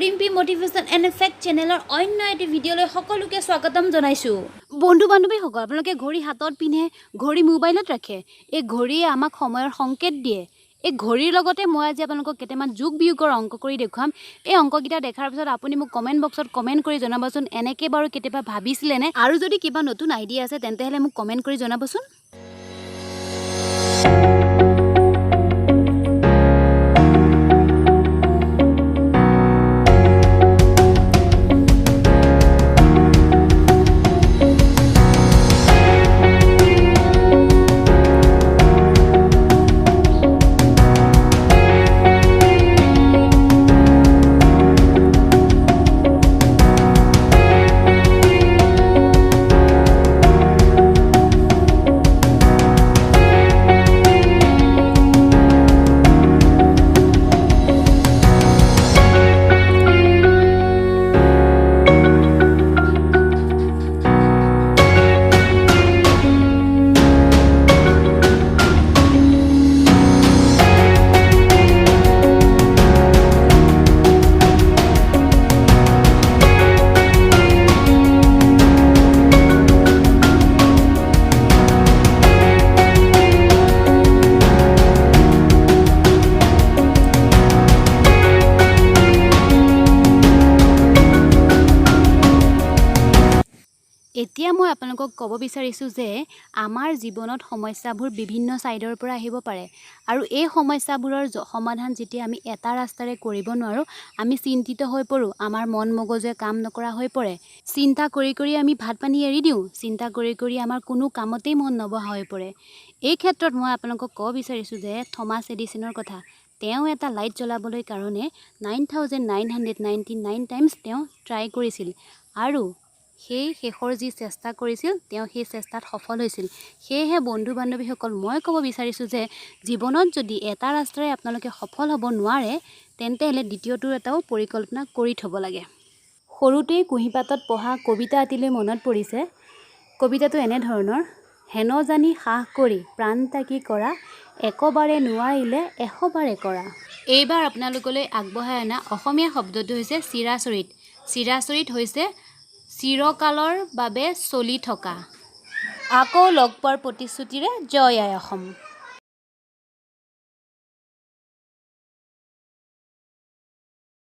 Rimpi motivation and effect চেনেলৰ অন্য এটি ভিডিঅ'লৈ সকলোকে স্বাগতম জনাইছোঁ। বন্ধু বান্ধৱীসকল, আপোনালোকে ঘড়ী হাতত পিন্ধে, ঘড়ী মোবাইলত ৰাখে। এই ঘড়ীয়ে আমাক সময়ৰ সংকেত দিয়ে। এই ঘড়ীৰ লগতে মই আজি আপোনালোকক কেইটামান যোগ বিয়োগৰ অংক কৰি দেখুৱাম। এই অংককেইটা দেখাৰ পিছত আপুনি মোক কমেণ্ট বক্সত কমেণ্ট কৰি জনাবচোন, এনেকৈ বাৰু কেতিয়াবা ভাবিছিলেনে? আৰু যদি কিবা নতুন আইডিয়া আছে তেন্তে হ'লে মোক কমেণ্ট কৰি জনাবচোন। এতিয়া মই আপোনালোকক ক'ব বিচাৰিছোঁ যে আমাৰ জীৱনত সমস্যাবোৰ বিভিন্ন ছাইডৰ পৰা আহিব পাৰে আৰু এই সমস্যাবোৰৰ সমাধান যেতিয়া আমি এটা ৰাস্তাৰে কৰিব নোৱাৰোঁ, আমি চিন্তিত হৈ পৰোঁ, আমাৰ মন মগজুৱে কাম নকৰা হৈ পৰে। চিন্তা কৰি কৰি আমি ভাত পানী এৰি দিওঁ, চিন্তা কৰি কৰি আমাৰ কোনো কামতেই মন নবহা হৈ পৰে। এই ক্ষেত্ৰত মই আপোনালোকক ক'ব বিচাৰিছোঁ যে থমাছ এডিছনৰ কথা। তেওঁ এটা লাইট জ্বলাবলৈ কাৰণে 9999 টাইমছ তেওঁ ট্ৰাই কৰিছিল আৰু সেই শেষৰ যি চেষ্টা কৰিছিল তেওঁ সেই চেষ্টাত সফল হৈছিল। সেয়েহে বন্ধু বান্ধৱীসকল, মই ক'ব বিচাৰিছোঁ যে জীৱনত যদি এটা ৰাস্তাৰে আপোনালোকে সফল হ'ব নোৱাৰে তেন্তে হ'লে দ্বিতীয়টোৰ এটাও পৰিকল্পনা কৰি থ'ব লাগে। সৰুতেই কুঁহিপাতত পঢ়া কবিতা এটিলৈ মনত পৰিছে। কবিতাটো এনেধৰণৰ: হেন জানি সাহ কৰি প্ৰাণ তাকি কৰা, একবাৰে নোৱাৰিলে 100 বাৰে কৰা। এইবাৰ আপোনালোকলৈ আগবঢ়াই অনা অসমীয়া শব্দটো হৈছে চিৰাচৰিত। চিৰাচৰিত হৈছে চিৰকালৰ বাবে চলি থকা। আকৌ লগ পোৱাৰ প্ৰতিশ্ৰুতিৰে জয় আই অসম।